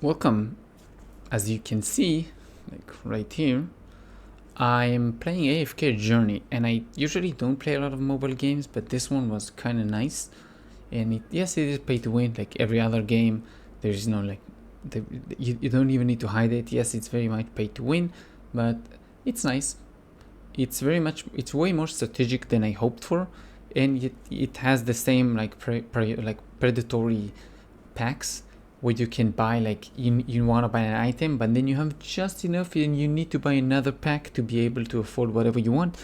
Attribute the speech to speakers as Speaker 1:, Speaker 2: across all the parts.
Speaker 1: Welcome. As you can see, like right here, I'm playing AFK Journey, and I usually don't play a lot of mobile games, but this one was kind of nice. And yes, it is pay to win like every other game. There's no like, you don't even need to hide it. Yes, it's very much pay to win, but it's nice. It's way more strategic than I hoped for, and it has the same like predatory packs where you can buy like you want to buy an item, but then you have just enough and you need to buy another pack to be able to afford whatever you want.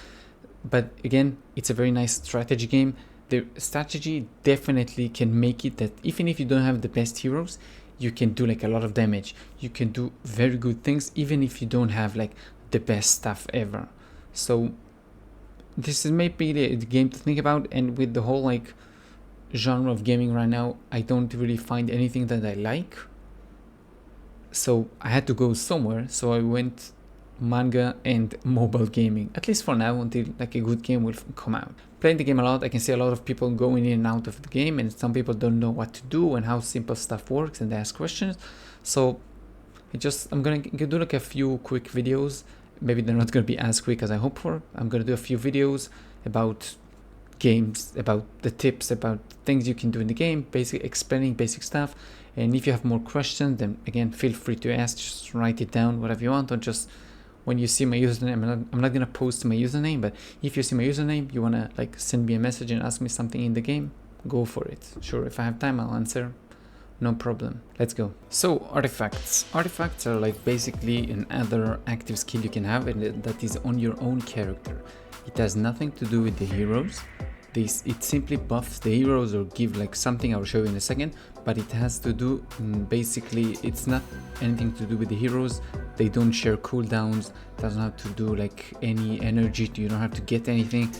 Speaker 1: But again, it's a very nice strategy game. The strategy definitely can make it that even if you don't have the best heroes, you can do like a lot of damage. You can do very good things even if you don't have like the best stuff ever. So this is maybe the game to think about. And with the whole like genre of gaming right now, I don't really find anything that I like, so I had to go somewhere. So I went manga and mobile gaming, at least for now, until like a good game will come out. Playing the game a lot, I can see a lot of people going in and out of the game, and some people don't know what to do and how simple stuff works, and they ask questions. So I'm gonna do like a few quick videos. Maybe they're not gonna be as quick as I hope for. I'm gonna do a few videos about games, about the tips, about things you can do in the game, basically explaining basic stuff. And if you have more questions, then again, feel free to ask. Just write it down, whatever you want, or just when you see my username, I'm not gonna post my username, but if you see my username, you wanna like send me a message and ask me something in the game, go for it. Sure, if I have time, I'll answer. No problem. Let's go. So artifacts are like basically another active skill you can have, and that is on your own character. It has nothing to do with the heroes. It simply buffs the heroes or give like something I'll show you in a second, but it has to do basically, it's not anything to do with the heroes. They don't share cooldowns, doesn't have to do like any energy, you don't have to get anything.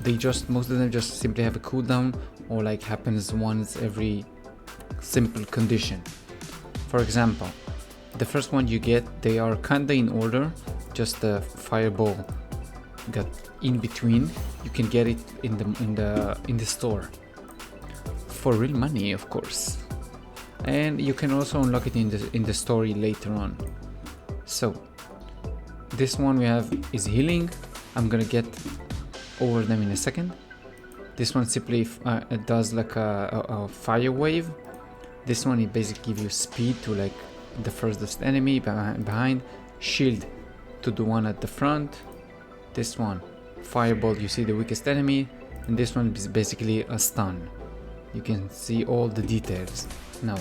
Speaker 1: They just, most of them just simply have a cooldown, or like happens once every simple condition. For example, the first one you get, they are kinda in order, just the fireball got in between. You can get it in the store for real money, of course, and you can also unlock it in the story later on. So this one we have is healing. I'm gonna get over them in a second. This one simply it does like a fire wave. This one, it basically gives you speed to like the furthest enemy behind, shield to the one at the front. This one, fireball, you see the weakest enemy, and this one is basically a stun. You can see all the details. Now,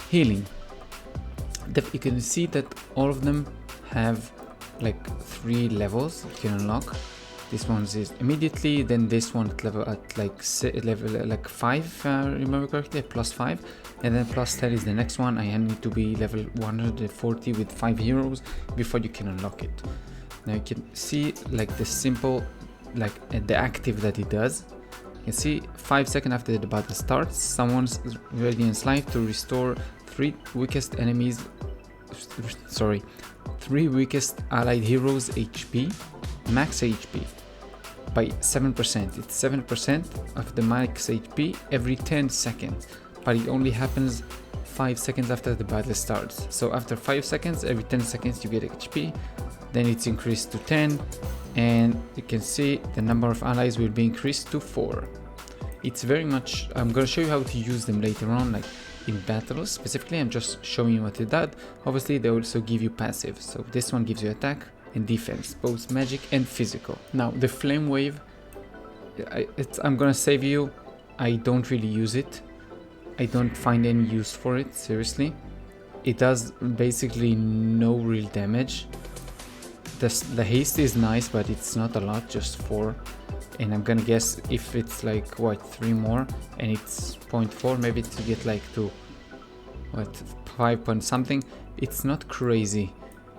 Speaker 1: healing. You can see that all of them have like 3 levels you can unlock. This one is immediately, then this one at level 5, if I remember correctly, plus 5, and then plus 10 is the next one. I need to be level 140 with 5 heroes before you can unlock it. Now you can see like the simple, like the active that it does. You can see 5 seconds after the battle starts, someone's Radiant's life to restore 3 weakest allied heroes HP, max HP by 7%. It's 7% of the max HP every 10 seconds, but it only happens 5 seconds after the battle starts. So after 5 seconds, every 10 seconds you get HP. Then it's increased to 10, and you can see the number of allies will be increased to 4. It's very much, I'm going to show you how to use them later on, like in battles specifically. I'm just showing you what it does. Obviously they also give you passive, so this one gives you attack and defense, both magic and physical. Now the flame wave, I'm going to save you. I don't really use it. I don't find any use for it, seriously. It does basically no real damage. The haste is nice, but it's not a lot, just 4. And I'm gonna guess if it's like what, 3 more, and it's 0.4, maybe to get like to what, 5 point something. It's not crazy.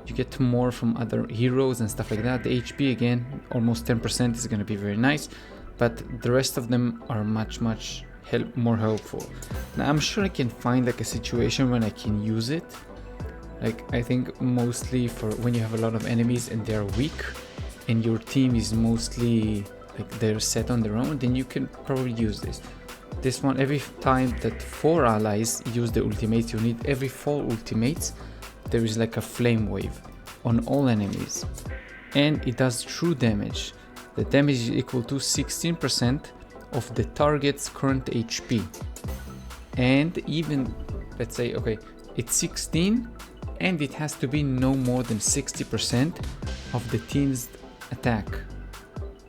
Speaker 1: You get more from other heroes and stuff like that. The HP again, almost 10% is gonna be very nice, but the rest of them are much more helpful. Now I'm sure I can find like a situation when I can use it. Like I think mostly for when you have a lot of enemies and they're weak and your team is mostly like they're set on their own, then you can probably use this. This one, every time that 4 allies use the ultimate, you need every 4 ultimates, there is like a flame wave on all enemies. And it does true damage. The damage is equal to 16% of the target's current HP. And even, let's say, okay, it's 16 and it has to be no more than 60% of the team's attack.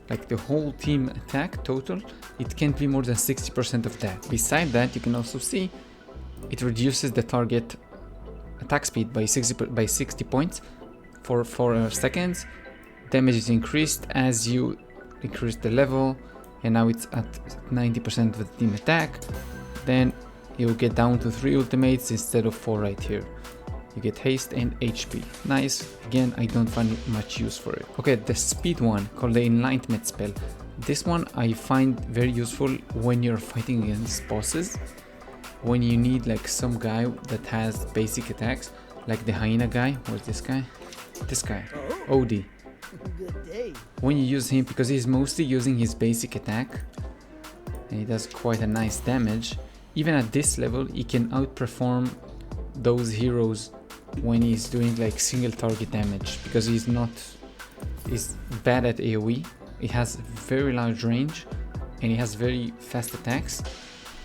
Speaker 1: Like the whole team attack total, it can't be more than 60% of that. Beside that, you can also see it reduces the target attack speed by 60 points for 4 seconds. Damage is increased as you increase the level, and now it's at 90% of the team attack. Then you'll get down to 3 ultimates instead of 4 right here. You get haste and HP. Nice. Again, I don't find much use for it. Okay, the speed one called the Enlightenment spell. This one I find very useful when you're fighting against bosses. When you need like some guy that has basic attacks, like the hyena guy. Where's this guy? This guy. OD.
Speaker 2: Good day.
Speaker 1: When you use him, because he's mostly using his basic attack, and he does quite a nice damage. Even at this level, he can outperform those heroes when he's doing like single target damage, because he's bad at AoE. He has very large range and he has very fast attacks,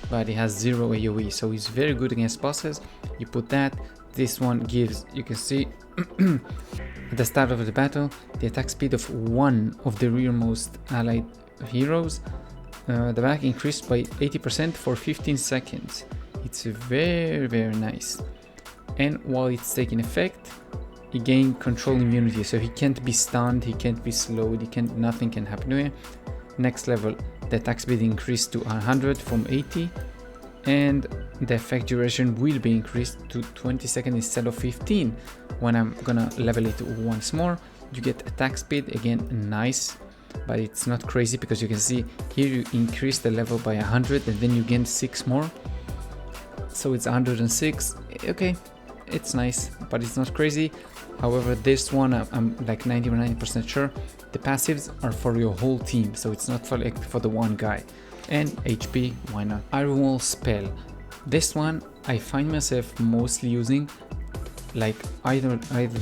Speaker 1: but he has 0 AoE, so he's very good against bosses. You put that, this one gives, you can see at the start of the battle, the attack speed of one of the rearmost allied heroes. The back increased by 80% for 15 seconds. It's very nice. And while it's taking effect, he gains control immunity, so he can't be stunned, he can't be slowed, nothing can happen to him. Next level, the attack speed increased to 100 from 80, and the effect duration will be increased to 20 seconds instead of 15. When I'm gonna level it once more, you get attack speed again, nice, but it's not crazy, because you can see here you increase the level by 100 and then you gain 6 more, so it's 106. Okay, it's nice, but it's not crazy. However, this one I'm like 99% sure the passives are for your whole team, so it's not for the one guy. And HP, why not? Iron Wall spell. This one I find myself mostly using like either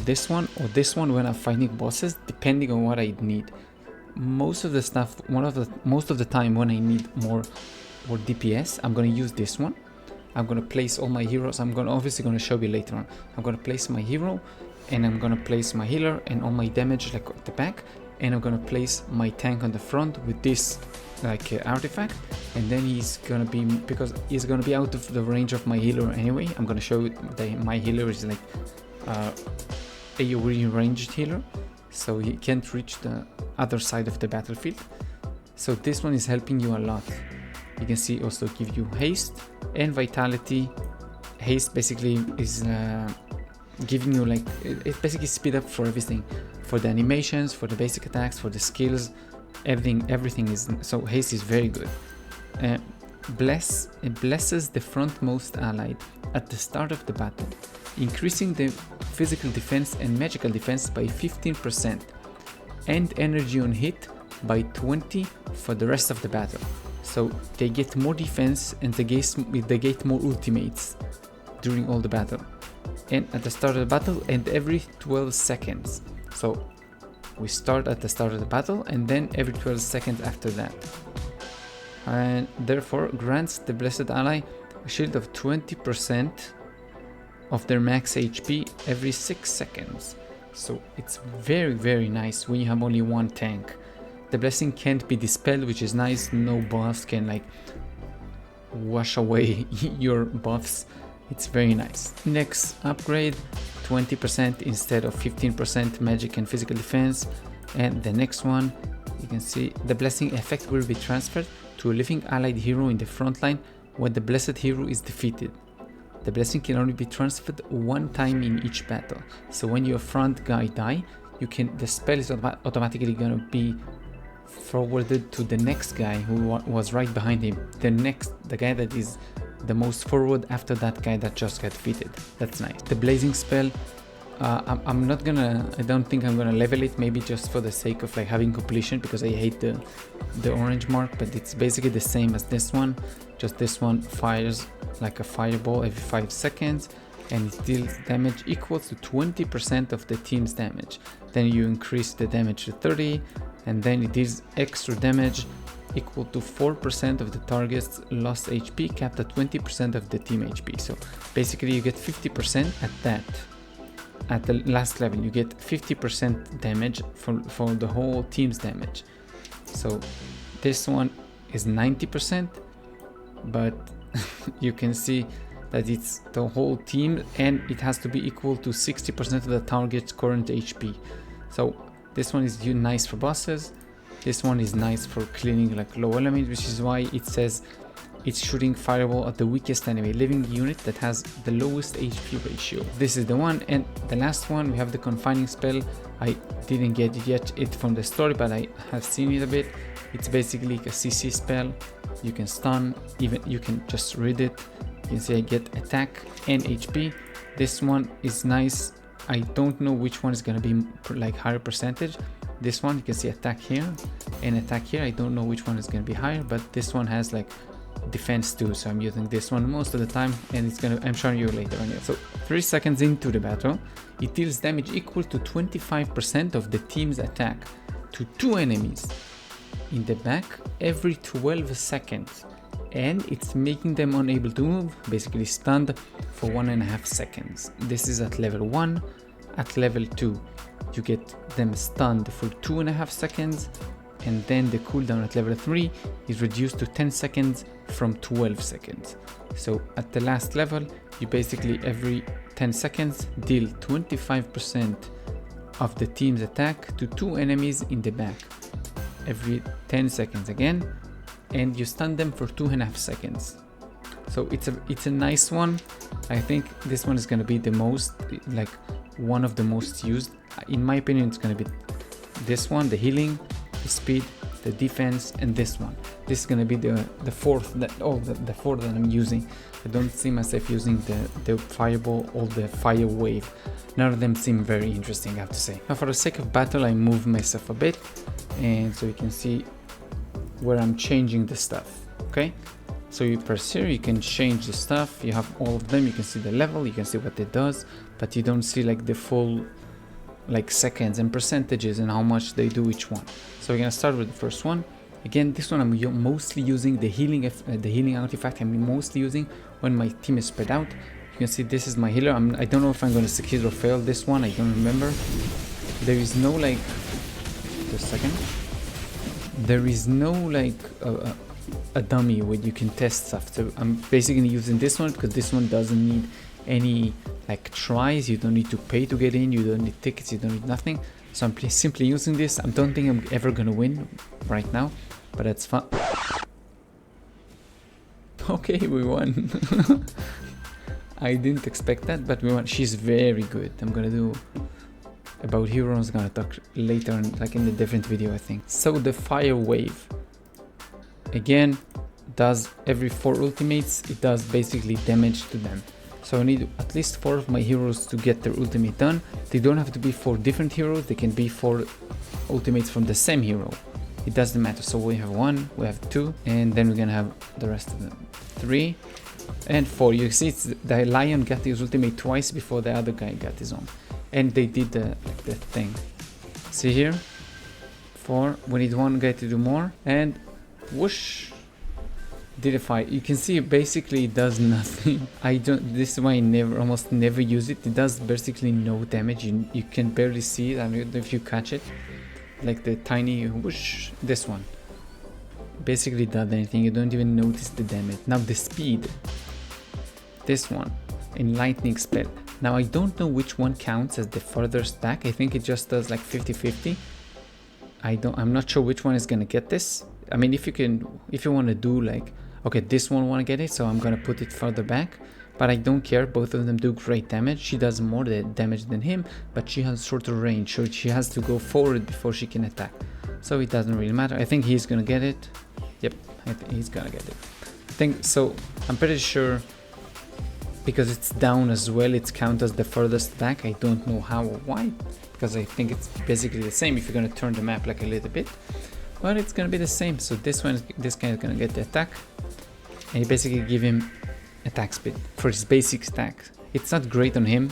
Speaker 1: this one or this one when I'm fighting bosses, depending on what I need. Most of the stuff, most of the time when I need more DPS, I'm gonna use this one. I'm gonna place all my heroes. I'm obviously gonna show you later on. I'm gonna place my hero, and I'm gonna place my healer and all my damage like at the back, and I'm gonna place my tank on the front with this like artifact, and then he's gonna be, because he's gonna be out of the range of my healer anyway. I'm gonna show you that my healer is like AoE ranged healer, so he can't reach the other side of the battlefield. So this one is helping you a lot. You can see also give you haste and vitality. Haste basically is giving you like, it basically speed up for everything, for the animations, for the basic attacks, for the skills, everything is, so haste is very good. It blesses the frontmost allied at the start of the battle, increasing the physical defense and magical defense by 15% and energy on hit by 20 for the rest of the battle. So they get more defense and they get more ultimates during all the battle, and at the start of the battle and every 12 seconds. So we start at the start of the battle and then every 12 seconds after that, and therefore grants the blessed ally a shield of 20% of their max HP every 6 seconds. So it's very nice when you have only one tank. The blessing can't be dispelled, which is nice. No buffs can like wash away your buffs. It's very nice. Next upgrade, 20% instead of 15% magic and physical defense. And the next one, you can see the blessing effect will be transferred to a living allied hero in the front line when the blessed hero is defeated. The blessing can only be transferred one time in each battle. So when your front guy die, the spell is automatically gonna be forwarded to the next guy who was right behind him. The guy that is the most forward after that guy that just got defeated. That's nice. The blazing spell I'm not gonna, I don't think I'm gonna level it, maybe just for the sake of like having completion, because I hate the orange mark. But it's basically the same as this one, just this one fires like a fireball every 5 seconds, and it deals damage equal to 20% of the team's damage. Then you increase the damage to 30, and then it deals extra damage equal to 4% of the target's lost HP, capped at 20% of the team HP. So basically you get 50% at that. At the last level you get 50% damage for the whole team's damage. So this one is 90%, but you can see that it's the whole team, and it has to be equal to 60% of the target's current HP. So this one is nice for bosses. This one is nice for cleaning like low enemies, which is why it says it's shooting fireball at the weakest enemy living unit that has the lowest HP ratio. This is the one. And the last one, we have the confining spell. I didn't get it yet from the story, but I have seen it a bit. It's basically a CC spell. You can stun, even you can just read it. You can see I get attack and HP. This one is nice. I don't know which one is going to be like higher percentage. This one, you can see attack here and attack here. I don't know which one is going to be higher, but this one has like defense too, so I'm using this one most of the time, and I'm showing you later on. So 3 seconds into the battle, it deals damage equal to 25% of the team's attack to 2 enemies in the back every 12 seconds, and it's making them unable to move, basically stunned for 1.5 seconds. This is at level 1. At level 2 you get them stunned for 2.5 seconds, and then the cooldown at level 3 is reduced to 10 seconds from 12 seconds. So at the last level, you basically every 10 seconds deal 25% of the team's attack to 2 enemies in the back every 10 seconds again, and you stun them for 2.5 seconds. So it's a nice one. I think this one is going to be the most, like one of the most used. In my opinion, it's going to be this one, the healing, the speed, the defense, and this one. This is going to be the fourth that I'm using. I don't see myself using the fireball or the fire wave. None of them seem very interesting, I have to say. Now for the sake of battle, I move myself a bit, and so you can see where I'm changing the stuff. Okay, so you press here, you can change the stuff. You have all of them. You can see the level, you can see what it does, but you don't see like the full like seconds and percentages and how much they do each one. So we're gonna start with the first one. Again, this one I'm mostly using the healing artifact. I'm mostly using when my team is spread out. You can see this is my healer. I don't know if I'm gonna succeed or fail this one. I don't remember. There is no like, just a second. There is no like a dummy where you can test stuff. So I'm basically using this one because this one doesn't need any like tries. You don't need to pay to get in, you don't need tickets, you don't need nothing. So I'm simply using this. I don't think I'm ever gonna win right now, but it's fun. Okay, we won. I didn't expect that, but we won. She's very good. I'm gonna do about heroes, gonna talk later on, like in a different video, I think. So the fire wave again does every 4 ultimates. It does basically damage to them. So I need at least 4 of my heroes to get their ultimate done. They don't have to be 4 different heroes. They can be 4 ultimates from the same hero. It doesn't matter. So we have 1, we have 2, and then we're gonna have the rest of them. 3 and 4. You see, the lion got his ultimate twice before the other guy got his own. And they did the thing. See here? 4. We need 1 guy to do more. And whoosh. Did a fight. You can see basically it does nothing. This is why I almost never use it. It does basically no damage. You can barely see it. I don't know if you catch it, like the tiny whoosh. This one basically does anything. You don't even notice the damage. Now the speed, this one in lightning spell. Now I don't know which one counts as the furthest back. I think it just does like 50-50. I'm not sure which one is gonna get this. I mean, if you want to do like, okay, this one want to get it, so I'm gonna put it further back, but I don't care. Both of them do great damage. She does more damage than him, but she has shorter range, so she has to go forward before she can attack. So it doesn't really matter. I think he's gonna get it. Yep, I think he's gonna get it. I think so. I'm pretty sure because it's down as well, it's counted as the furthest back. I don't know how or why, because I think it's basically the same if you're gonna turn the map like a little bit, but it's gonna be the same. So this guy is gonna get the attack, and you basically give him attack speed for his basic stack. It's not great on him,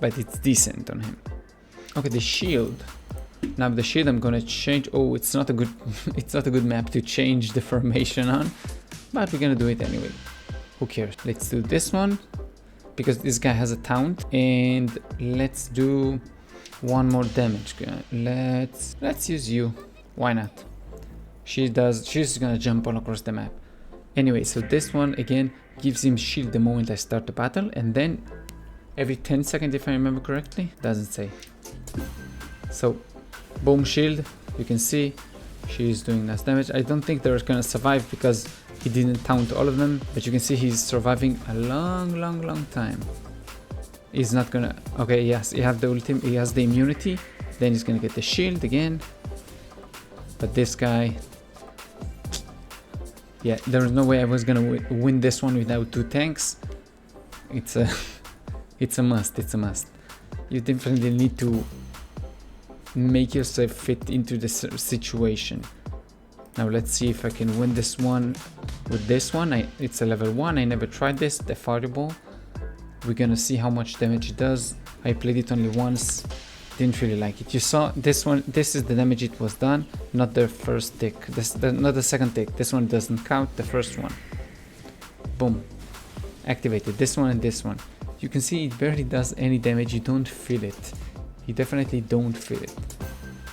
Speaker 1: but it's decent on him. Okay, the shield. Now the shield I'm gonna change. Oh, it's not a good it's not a good map to change the formation on, but we're gonna do it anyway. Who cares? Let's do this one because this guy has a taunt, and let's do one more damage. Let's use you. Why not? She's gonna jump all across the map. Anyway, so this one again gives him shield the moment I start the battle, and then every 10 seconds if I remember correctly. Doesn't say. So boom, shield. You can see she's doing nice damage. I don't think they're gonna survive because he didn't taunt all of them, but you can see he's surviving a long time. He's not gonna... Okay, yes, he has the ultimate, he has the immunity, then he's gonna get the shield again. But this guy... Yeah, there was no way I was gonna win this one without 2 tanks. It's a... it's a must, it's a must. You definitely need to make yourself fit into the situation. Now let's see if I can win this one with this one. It's a level 1, I never tried this, the fireball. We're gonna see how much damage it does. I played it only once, didn't really like it. You saw this one, this is the damage it was done, not the first tick, not the second tick. This one doesn't count, the first one. Boom, activated this one and this one. You can see it barely does any damage, you don't feel it. You definitely don't feel it.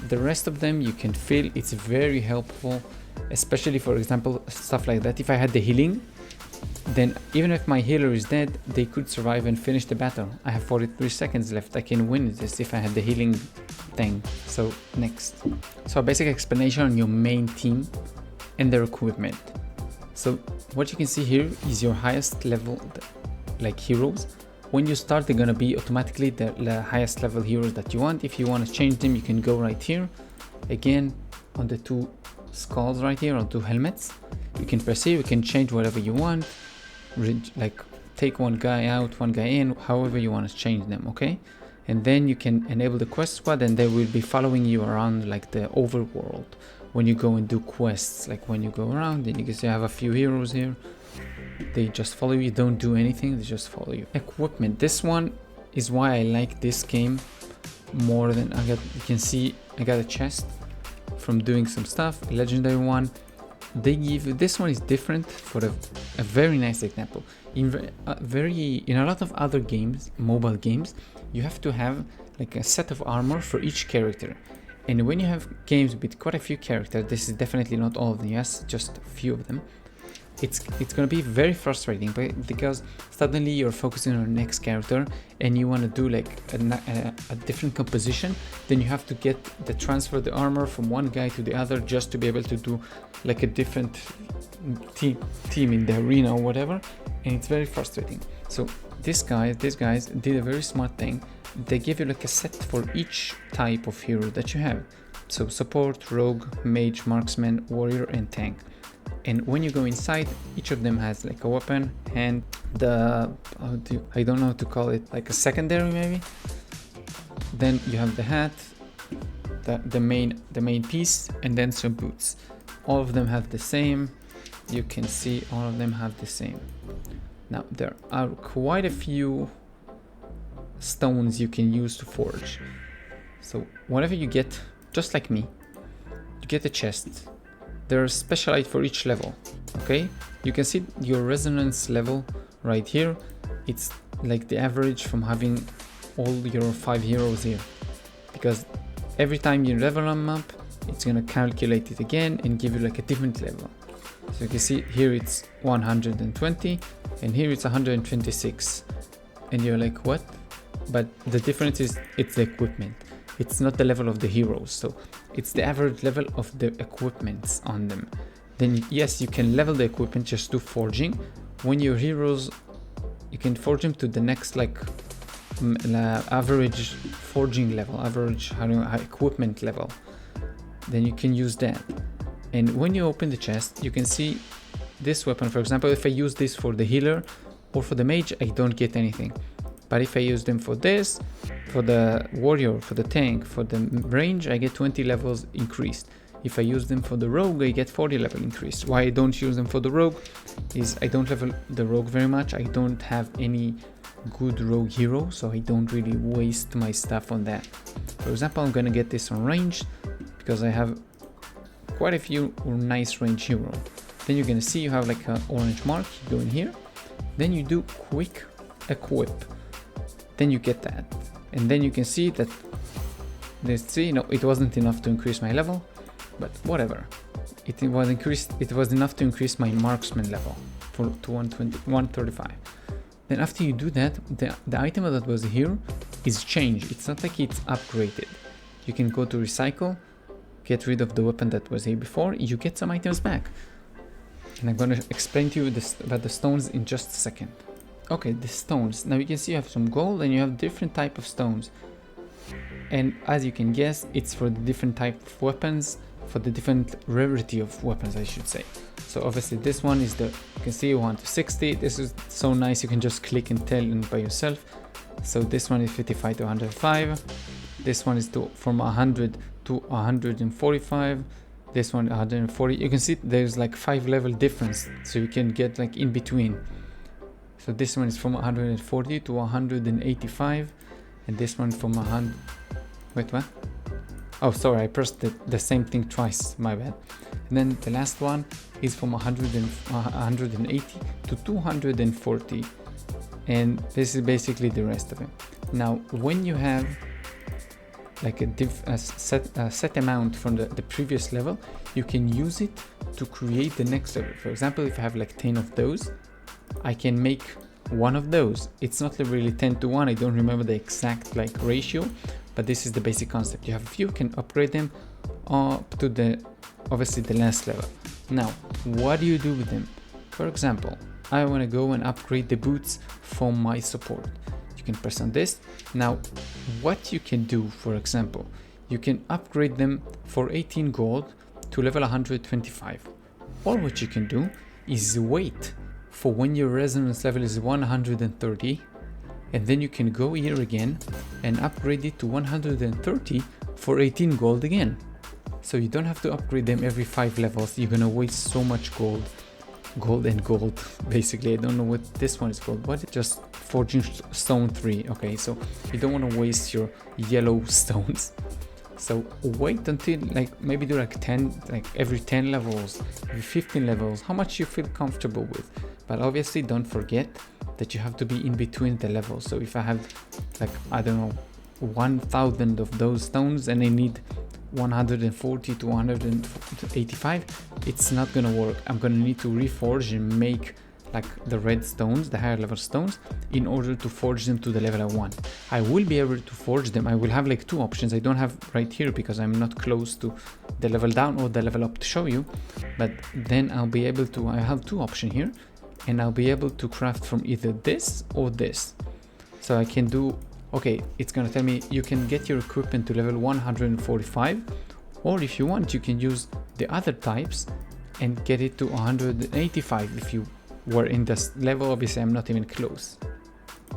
Speaker 1: The rest of them you can feel, it's very helpful, especially for example stuff like that. If I had the healing, then even if my healer is dead, they could survive and finish the battle. I have 43 seconds left, I can win this if I had the healing thing. So next. So a basic explanation on your main team and their equipment. So what you can see here is your highest level like heroes. When you start, they're gonna be automatically the highest level heroes that you want. If you want to change them, you can go right here. Again, on the 2 skulls right here, or 2 helmets. You can press here, you can change whatever you want. Like take one guy out, one guy in, however you want to change them, okay? And then you can enable the quest squad, and they will be following you around like the overworld when you go and do quests. Like when you go around, and you can see I have a few heroes here. They just follow you, don't do anything, they just follow you. Equipment, this one is why I like this game more than you can see I got a chest from doing some stuff, a legendary one. They give, this one is different for a very nice example. In a lot of other games, mobile games, you have to have like a set of armor for each character. And when you have games with quite a few characters, this is definitely not all of them, yes, just a few of them. It's going to be very frustrating because suddenly you're focusing on the next character and you want to do like a different composition. Then you have to transfer the armor from one guy to the other just to be able to do like a different team in the arena or whatever, and it's very frustrating. So these guys did a very smart thing. They give you like a set for each type of hero that you have. So support, rogue, mage, marksman, warrior, and tank. And when you go inside, each of them has like a weapon and I don't know how to call it, like a secondary maybe. Then you have the hat, the main piece, and then some boots. All of them have the same. You can see all of them have the same. Now there are quite a few stones you can use to forge. So whatever you get, just like me, you get a chest. They're specialized for each level, okay? You can see your resonance level right here. It's like the average from having all your 5 heroes here. Because every time you level them up, it's gonna calculate it again and give you like a different level. So you can see here it's 120 and here it's 126. And you're like, what? But the difference is it's the equipment. It's not the level of the heroes, so it's the average level of the equipments on them. Then yes, you can level the equipment, just do forging. When your heroes, you can forge them to the next like average forging level, average equipment level. Then you can use that. And when you open the chest, you can see this weapon. For example, if I use this for the healer, or for the mage, I don't get anything. But if I use them for this, for the warrior, for the tank, for the range, I get 20 levels increased. If I use them for the rogue, I get 40 level increase. Why I don't use them for the rogue is I don't level the rogue very much. I don't have any good rogue hero, so I don't really waste my stuff on that. For example, I'm gonna get this on range because I have quite a few nice range hero. Then you're gonna see you have like an orange mark. You go in here, then you do quick equip, then you get that, and then you can see that it wasn't enough to increase my level, but whatever, it was enough to increase my marksman level to 135. Then after you do that, the item that was here is changed. It's not like it's upgraded. You can go to recycle, get rid of the weapon that was here before, you get some items back. And I'm going to explain to you about the stones in just a second. Okay, the stones. Now you can see you have some gold and you have different type of stones. And as you can guess, it's for the different type of weapons, for the different rarity of weapons, I should say. So obviously this one is you can see 1 to 60. This is so nice, you can just click and tell by yourself. So this one is 55 to 105. This one is from 100 to 145. This one 140. You can see there's like 5 level difference, so you can get like in between. So this one is from 140 to 185, and this one from 100. Wait, what? Oh, sorry, I pressed the same thing twice, my bad. And then the last one is from 180 to 240, and this is basically the rest of it. Now when you have like a set amount from the previous level, you can use it to create the next level. For example, if I have like 10 of those, I can make one of those. It's not really 10 to 1, I don't remember the exact like ratio, but this is the basic concept. You have a few, can upgrade them up to obviously the last level. Now what do you do with them? For example, I want to go and upgrade the boots for my support. You can press on this. Now what you can do, for example, you can upgrade them for 18 gold to level 125, or what you can do is wait for when your resonance level is 130, and then you can go here again and upgrade it to 130 for 18 gold again. So you don't have to upgrade them every 5 levels. You're gonna waste so much gold basically. I don't know what this one is called. What? Just forging stone 3. Okay, so you don't want to waste your yellow stones. So wait until like maybe do like 10, like every 10 levels, every 15 levels, how much you feel comfortable with. But obviously don't forget that you have to be in between the levels. So if I have like, I don't know, 1,000 of those stones and I need 140 to 185, it's not gonna work. I'm gonna need to reforge and make like the red stones, the higher level stones, in order to forge them to the level I want. I will be able to forge them. I will have like 2 options. I don't have right here because I'm not close to the level down or the level up to show you, but then I'll be able to, I have 2 options here, and I'll be able to craft from either this or this. So I can do, okay, it's gonna tell me you can get your equipment to level 145, or if you want, you can use the other types and get it to 185 if you were in this level. Obviously I'm not even close.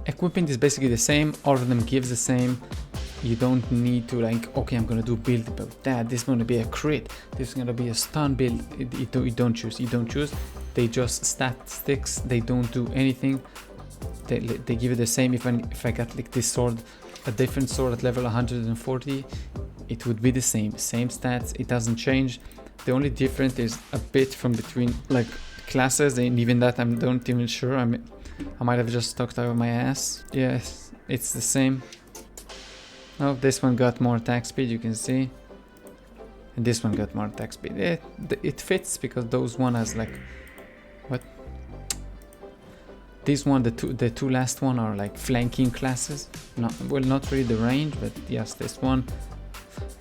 Speaker 1: Equipment is basically the same, all of them gives the same. You don't need to like, okay, I'm gonna do build about that, this is gonna be a crit, this is gonna be a stun build. You don't choose. They just statistics, they don't do anything. They give you the same. If I got like this sword, a different sword at level 140, it would be the same stats. It doesn't change. The only difference is a bit from between like classes, and even that I don't even sure. I might have just talked out of my ass. Yes, it's the same. Oh, this one got more attack speed, you can see, and this one got more attack speed. It fits because those one has like, what? This one, the two last one are like flanking classes. Not really the range, but yes, this one.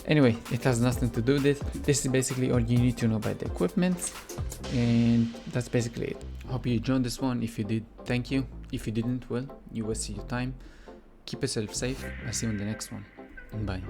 Speaker 1: Anyway, it has nothing to do with it. This is basically all you need to know about the equipment, and that's basically it. Hope you enjoyed this one. If you did, thank you. If you didn't, well, you wasted your time. Keep yourself safe. I'll see you in the next one, and bye.